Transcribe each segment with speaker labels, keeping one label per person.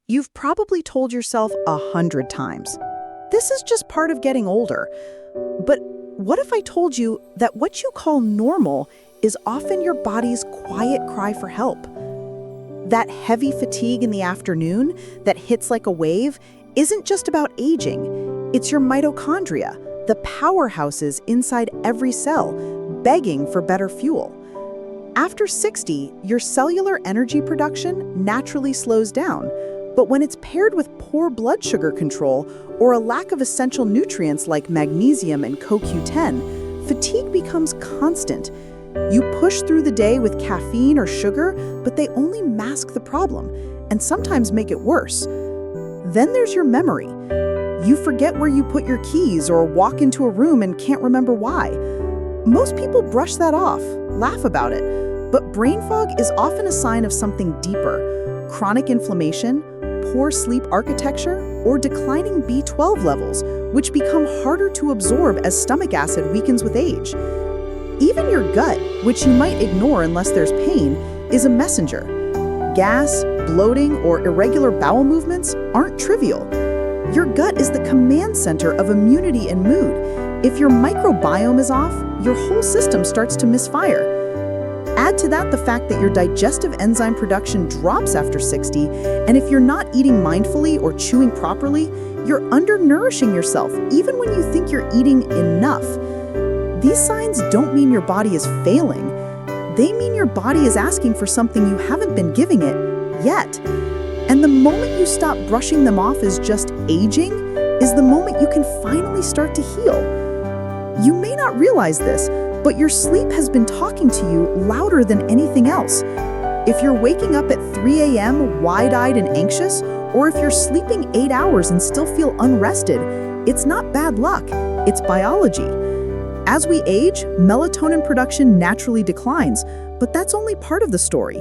Speaker 1: You've probably told yourself 100 times, this is just part of getting older. But what if I told you that what you call normal is often your body's quiet cry for help? That heavy fatigue in the afternoon that hits like a wave isn't just about aging. It's your mitochondria, the powerhouses inside every cell, begging for better fuel. After 60, your cellular energy production naturally slows down, but when it's paired with poor blood sugar control or a lack of essential nutrients like magnesium and CoQ10, fatigue becomes constant. You push through the day with caffeine or sugar, but they only mask the problem and sometimes make it worse. Then there's your memory. You forget where you put your keys or walk into a room and can't remember why. Most people brush that off, laugh about it, but brain fog is often a sign of something deeper: chronic inflammation, poor sleep architecture, or declining B12 levels, which become harder to absorb as stomach acid weakens with age. Even your gut, which you might ignore unless there's pain, is a messenger. Gas, bloating, or irregular bowel movements aren't trivial. Your gut is the command center of immunity and mood. If your microbiome is off, your whole system starts to misfire. Add to that the fact that your digestive enzyme production drops after 60, and if you're not eating mindfully or chewing properly, you're undernourishing yourself even when you think you're eating enough. These signs don't mean your body is failing. They mean your body is asking for something you haven't been giving it yet. And the moment you stop brushing them off as just aging is the moment you can finally start to heal. You may not realize this, but your sleep has been talking to you louder than anything else. If you're waking up at 3 a.m. wide-eyed and anxious, or if you're sleeping 8 hours and still feel unrested, it's not bad luck, it's biology. As we age, melatonin production naturally declines, but that's only part of the story.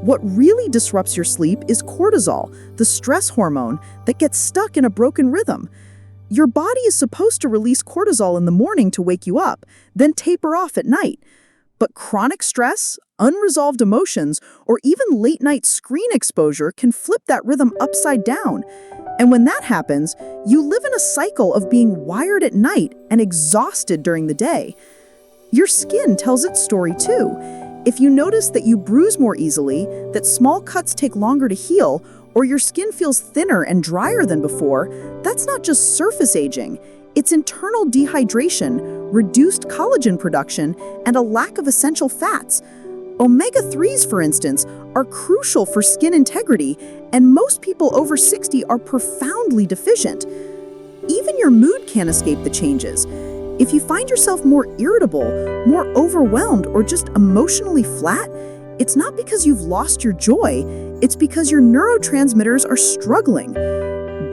Speaker 1: What really disrupts your sleep is cortisol, the stress hormone that gets stuck in a broken rhythm. Your body is supposed to release cortisol in the morning to wake you up, then taper off at night. But chronic stress, unresolved emotions, or even late-night screen exposure can flip that rhythm upside down. And when that happens, you live in a cycle of being wired at night and exhausted during the day. Your skin tells its story too. If you notice that you bruise more easily, that small cuts take longer to heal, or your skin feels thinner and drier than before, that's not just surface aging. It's internal dehydration, reduced collagen production, and a lack of essential fats. Omega-3s, for instance, are crucial for skin integrity, and most people over 60 are profoundly deficient. Even your mood can't escape the changes. If you find yourself more irritable, more overwhelmed, or just emotionally flat, it's not because you've lost your joy, it's because your neurotransmitters are struggling.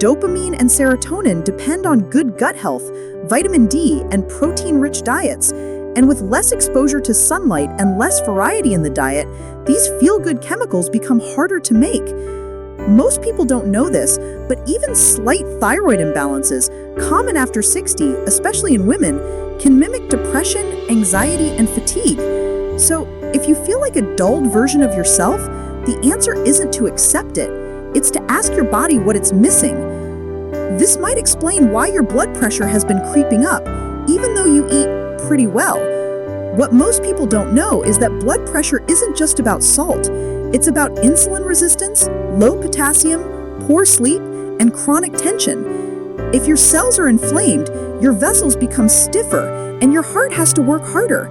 Speaker 1: Dopamine and serotonin depend on good gut health, vitamin D, and protein-rich diets. And with less exposure to sunlight and less variety in the diet, these feel-good chemicals become harder to make. Most people don't know this, but even slight thyroid imbalances, common after 60, especially in women, can mimic depression, anxiety, and fatigue. So, if you feel like a dulled version of yourself, the answer isn't to accept it. It's to ask your body what it's missing. This might explain why your blood pressure has been creeping up, even though you eat pretty well. What most people don't know is that blood pressure isn't just about salt. It's about insulin resistance, low potassium, poor sleep, and chronic tension. If your cells are inflamed, your vessels become stiffer, and your heart has to work harder.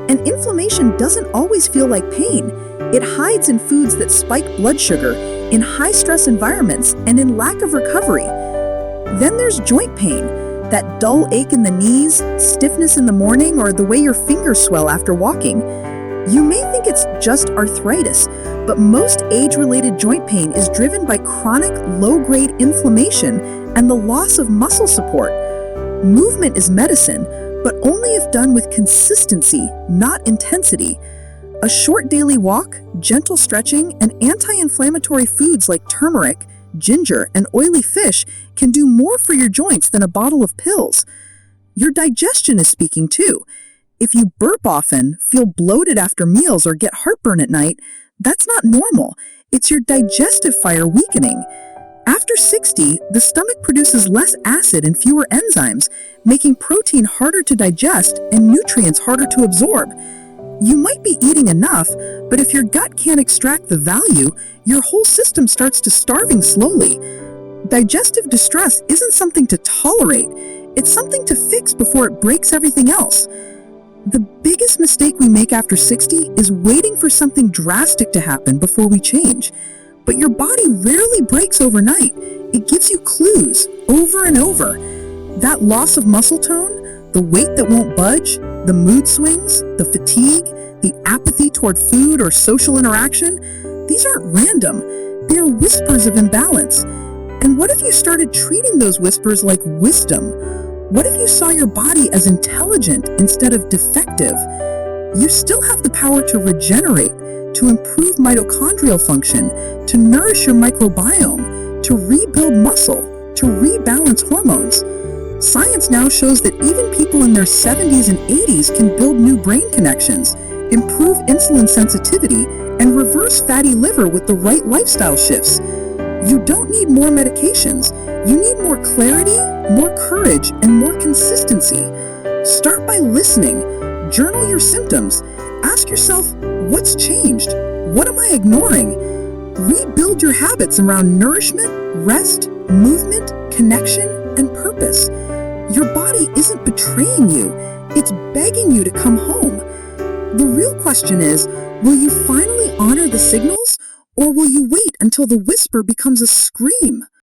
Speaker 1: And inflammation doesn't always feel like pain. It hides in foods that spike blood sugar, in high-stress environments, and in lack of recovery. Then there's joint pain, that dull ache in the knees, stiffness in the morning, or the way your fingers swell after walking. You may think it's just arthritis, but most age-related joint pain is driven by chronic low-grade inflammation and the loss of muscle support. Movement is medicine, but only if done with consistency, not intensity. A short daily walk, gentle stretching, and anti-inflammatory foods like turmeric, ginger, and oily fish can do more for your joints than a bottle of pills. Your digestion is speaking too. If you burp often, feel bloated after meals, or get heartburn at night, that's not normal. It's your digestive fire weakening.
Speaker 2: After 60, the stomach produces less acid and fewer enzymes, making protein harder to digest and nutrients harder to absorb. You might be eating enough, but if your gut can't extract the value, your whole system starts to starving slowly. Digestive distress isn't something to tolerate, it's something to fix before it breaks everything else. The biggest mistake we make after 60 is waiting for something drastic to happen before we change. But your body rarely breaks overnight. It gives you clues over and over. That loss of muscle tone, the weight that won't budge, the mood swings, the fatigue, the apathy toward food or social interaction, these aren't random. They're whispers of imbalance. And what if you started treating those whispers like wisdom? What if you saw your body as intelligent instead of defective? You still have the power to regenerate, to improve mitochondrial function, to nourish your microbiome, to rebuild muscle, to rebalance hormones. Science now shows that even people in their 70s and 80s can build new brain connections, improve insulin sensitivity, and reverse fatty liver with the right lifestyle shifts. You don't need more medications. You need more clarity, more courage, and more consistency. Start by listening. Journal your symptoms. Ask yourself, what's changed? What am I ignoring? Rebuild your habits around nourishment, rest, movement, connection, and purpose. Your body isn't betraying you. It's begging you to come home. The real question is, will you finally honor the signals, or will you wait until the whisper becomes a scream?